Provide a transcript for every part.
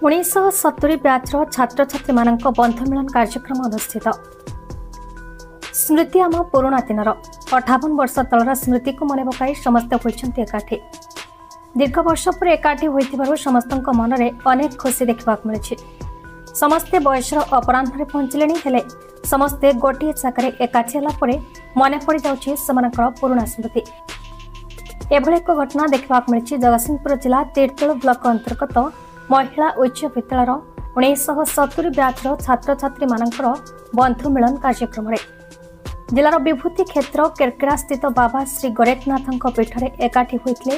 1970 ବ୍ୟାଚ୍ର ଛାତ୍ରଛାତ୍ରୀ ମାନଙ୍କ ବନ୍ଧୁ ମିଳନ କାର୍ଯ୍ୟକ୍ରମ ଅନୁଷ୍ଠିତ। ସ୍ମୃତି ଆମ ପୁରୁଣା ଦିନର 58 ବର୍ଷ ତଳର ସ୍ମୃତିକୁ ମନେ ପକାଇ ସମସ୍ତେ ହୋଇଛନ୍ତି ଏକାଠି। ଦୀର୍ଘ ବର୍ଷ ପରେ ଏକାଠି ହୋଇଥିବାରୁ ସମସ୍ତଙ୍କ ମନରେ ଅନେକ ଖୁସି ଦେଖିବାକୁ ମିଳିଛି। ସମସ୍ତେ ବୟସର ଅପରାହ୍ନରେ ପହଞ୍ଚିଲେଣି, ହେଲେ ସମସ୍ତେ ଗୋଟିଏ ଜାଗାରେ ଏକାଠି ହେଲା ପରେ ମନେ ପଡ଼ିଯାଉଛି ସେମାନଙ୍କର ପୁରୁଣା ସ୍ମୃତି। ଏଭଳି ଏକ ଘଟଣା ଦେଖିବାକୁ ମିଳିଛି ଜଗତସିଂହପୁର ଜିଲ୍ଲା ତିର୍ତ୍ତୋଲ ବ୍ଲକ ଅନ୍ତର୍ଗତ ମହିଳା ଉଚ୍ଚ ବିଦ୍ୟାଳୟର 1970 ବ୍ୟାଚ୍ର ଛାତ୍ରଛାତ୍ରୀ ମାନଙ୍କର ବନ୍ଧୁ ମିଳନ କାର୍ଯ୍ୟକ୍ରମରେ ଜିଲ୍ଲାର ବିଭୂତି କ୍ଷେତ୍ର କେରକେରା ସ୍ଥିତ ବାବା ଶ୍ରୀ ଗୋରେଖନାଥଙ୍କ ପୀଠରେ ଏକାଠି ହୋଇଥିଲେ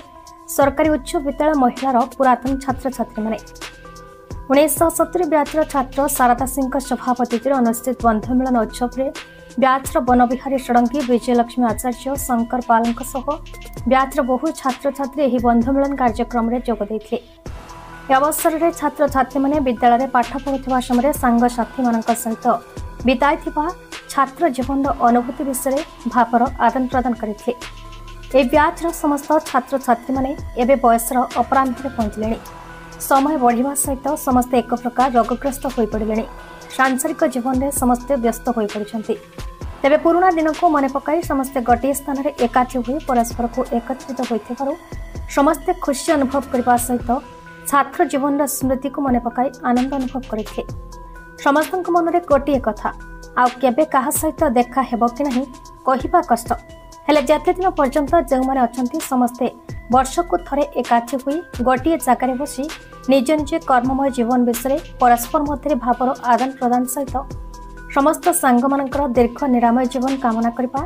ସରକାରୀ ଉଚ୍ଚ ବିଦ୍ୟାଳୟ ମହିଳାର ପୁରାତନ ଛାତ୍ରଛାତ୍ରୀମାନେ। 1970 ବ୍ୟାଚ୍ର ଛାତ୍ର ଶାରଦା ସିଂଙ୍କ ସଭାପତିତ୍ୱରେ ଅନୁଷ୍ଠିତ ବନ୍ଧୁ ମିଳନ ଉତ୍ସବରେ ବ୍ୟାଚ୍ର ବନବିହାରୀ ଷଡ଼ଙ୍ଗୀ ବିଜୟଲକ୍ଷ୍ମୀ ଆଚାର୍ଯ୍ୟ ଶଙ୍କର ପାଲଙ୍କ ସହ ବ୍ୟାଚ୍ର ବହୁ ଛାତ୍ରଛାତ୍ରୀ ଏହି ବନ୍ଧୁ ମିଳନ କାର୍ଯ୍ୟକ୍ରମରେ ଯୋଗ ଦେଇଥିଲେ। ଏ ଅବସରରେ ଛାତ୍ରଛାତ୍ରୀମାନେ ବିଦ୍ୟାଳୟରେ ପାଠ ପଢ଼ୁଥିବା ସମୟରେ ସାଙ୍ଗସାଥୀମାନଙ୍କ ସହିତ ବିତାଇଥିବା ଛାତ୍ର ଜୀବନର ଅନୁଭୂତି ବିଷୟରେ ଭାବର ଆଦାନ ପ୍ରଦାନ କରିଥିଲେ। ଏହି ବ୍ୟାଚ୍ର ସମସ୍ତ ଛାତ୍ରଛାତ୍ରୀମାନେ ଏବେ ବୟସର ଅପରାହ୍ନରେ ପହଞ୍ଚିଲେଣି। ସମୟ ବଢ଼ିବା ସହିତ ସମସ୍ତେ ଏକ ପ୍ରକାର ରୋଗଗ୍ରସ୍ତ ହୋଇପଡ଼ିଲେଣି। ସାଂସାରିକ ଜୀବନରେ ସମସ୍ତେ ବ୍ୟସ୍ତ ହୋଇପଡ଼ିଛନ୍ତି। ତେବେ ପୁରୁଣା ଦିନକୁ ମନେ ପକାଇ ସମସ୍ତେ ଗୋଟିଏ ସ୍ଥାନରେ ଏକାଠି ହୋଇ ପରସ୍ପରକୁ ଏକତ୍ରିତ ହୋଇଥିବାରୁ ସମସ୍ତେ ଖୁସି ଅନୁଭବ କରିବା ସହିତ ଛାତ୍ର ଜୀବନର ସ୍ମୃତିକୁ ମନେ ପକାଇ ଆନନ୍ଦ ଅନୁଭବ କରିଥିଲେ। ସମସ୍ତଙ୍କ ମନରେ ଗୋଟିଏ କଥା, ଆଉ କେବେ କାହା ସହିତ ଦେଖା ହେବ କି ନାହିଁ କହିବା କଷ୍ଟ, ହେଲେ ଯେତେ ଦିନ ପର୍ଯ୍ୟନ୍ତ ଯେଉଁମାନେ ଅଛନ୍ତି ସମସ୍ତେ ବର୍ଷକୁ ଥରେ ଏକାଠି ହୋଇ ଗୋଟିଏ ଜାଗାରେ ବସି ନିଜ ନିଜ କର୍ମମୟ ଜୀବନ ବିଷୟରେ ପରସ୍ପର ମଧ୍ୟରେ ଭାବର ଆଦାନ ପ୍ରଦାନ ସହିତ ସମସ୍ତ ସାଙ୍ଗମାନଙ୍କର ଦୀର୍ଘ ନିରାମୟ ଜୀବନ କାମନା କରିବା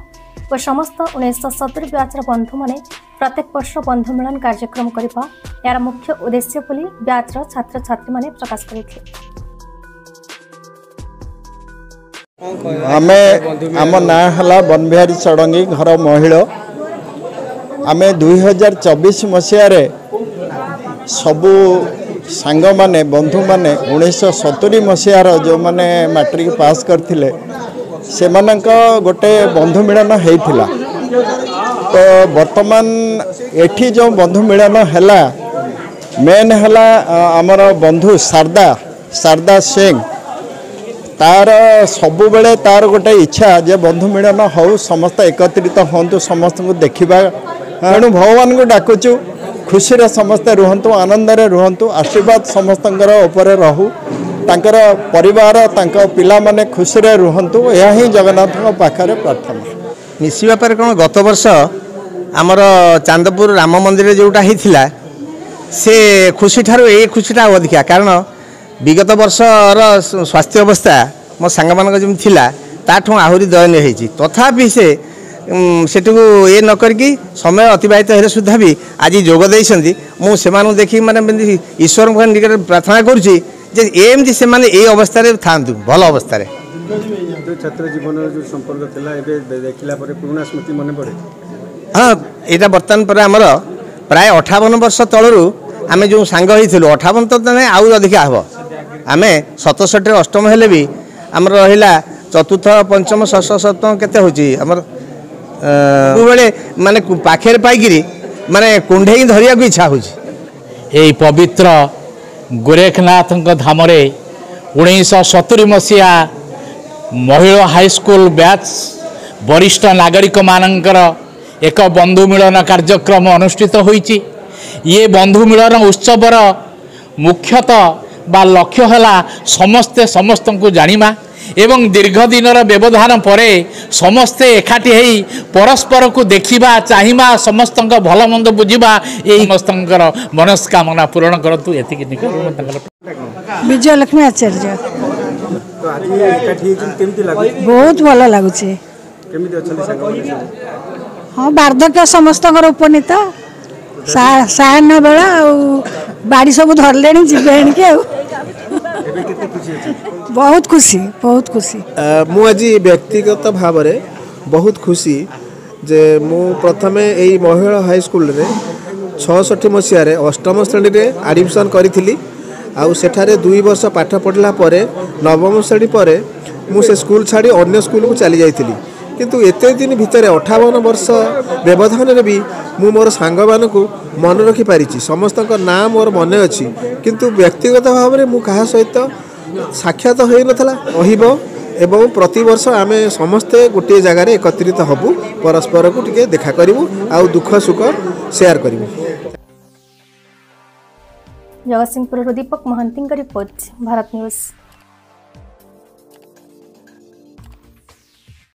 ଓ ସମସ୍ତ 1970 ବ୍ୟାଚ୍ର ବନ୍ଧୁମାନେ ପ୍ରତ୍ୟେକ ବର୍ଷ ବନ୍ଧୁ ମିଳନ କାର୍ଯ୍ୟକ୍ରମ କରିବା ଏହାର ମୁଖ୍ୟ ଉଦ୍ଦେଶ୍ୟ ବୋଲି ବ୍ୟାଚ୍ର ଛାତ୍ରଛାତ୍ରୀମାନେ ପ୍ରକାଶ କରିଥିଲେ। आम ना है बनबिहारी षड़ंगी घर महिला आम 2024 मसीह सबू सांग माने बंधु माने 1970 मसीहार जो माने मैट्रिक पास करथिले से गोटे बंधु मिलन होता। तो वर्तमान एठी जो बंधु मिलन है मेन है आमर बंधु शारदा सिंह तार सबु बेले तार गोटे इच्छा जे बंधु मिलन हो समस्त एकत्रित हूँ समस्त को देखा। तेणु भगवान को डाकुचु खुशी रे समस्ते रुहतु आनंद रे रुहतु आशीर्वाद समस्त ऊपर रहू तांकर परिवार तांका पिला माने खुशी रे रुहतु यह ही जगन्नाथ पाखरे प्रार्थना। मिसिबा पर कौन गत वर्ष आमर चांदपुर राम मंदिर जोटा होता से खुशी ठारू ये खुशीटा अधिका कारण विगत वर्षर स्वास्थ्य अवस्था मो सांग मान थिला ताठू आहरी दयनीय होती तथापि सेठू ये नक समय अतिबाहित होने सुधा भी आज जोग देइछंती मुझे देखी माने ईश्वर निकट प्रार्थना करुँची एमती से ये अवस्था था भल अवस्था छात्र जीवन जो संपर्क थिला एबे देखिला परे पुराना स्मृति मन पड़े। हाँ यहाँ बर्तमान पर आमर प्राय 58 वर्ष तलू आम जो सांग होइथिलु 58 तो नहीं आउ अधिका हम आम 67 अष्टम हेले भी आमर रहा चतुर्थ पंचम षष्ठ सप्तम केते होची आमर बेले माने पाखे पाई माने कुंडे धरिया को इच्छा होची। यही पवित्र गोरेखनाथ धाम 1970 मसीहा महिला हाईस्कूल बैच वरिष्ठ नागरिक मानकर एक बंधु मिलन कार्यक्रम अनुष्ठित होईची। ये बंधु मिलन उत्सवर मुख्यतः बा लक्ष्य है समस्ते समस्त को जानिमा एवं दीर्घ दिन व्यवधान परे समस्ते एकाठी होई परस्पर को देखिबा चाहिमा समस्त भल मंद बुझा यही समस्त मनस्कामना पूरण करतु एति विजयलक्ष्मी आचार्य। तो आज एकाठी केमती लागु बहुत भल लागुचे। केमती अछन सांग हाँ वार्धक्य समस्त उपनीत सायन बेला बाड़ी सब धरले जीवे बहुत खुशी बहुत खुशी। मु आज व्यक्तिगत भाव में बहुत खुशी जे मु प्रथमे यही महिला हाई स्कूल रे 66 मसीह अष्टम श्रेणी रे एडमिशन करी आउ सेठारे 2 वर्ष पाठ पढ़ला परे नवम श्रेणी पर मु से स्कूल छाड़ी अन्य स्कूल को चली जाइथिली किंतु एते दिन भितर 58 वर्ष व्यवधान भी मु मोर सांग मानक मन रखी पारी समस्त ना मोर मन अच्छी किंतु व्यक्तिगत भाव में मु कहा सहित साक्षात हो नला एवं प्रति वर्ष आम समस्ते गोटे जगार एकत्रित हबु परस्पर को टिके देखा करूँ आउ दुख सुख शेयर करूँ। जगतसिंहपुर दीपक महांती रिपोर्ट भारत न्यूज।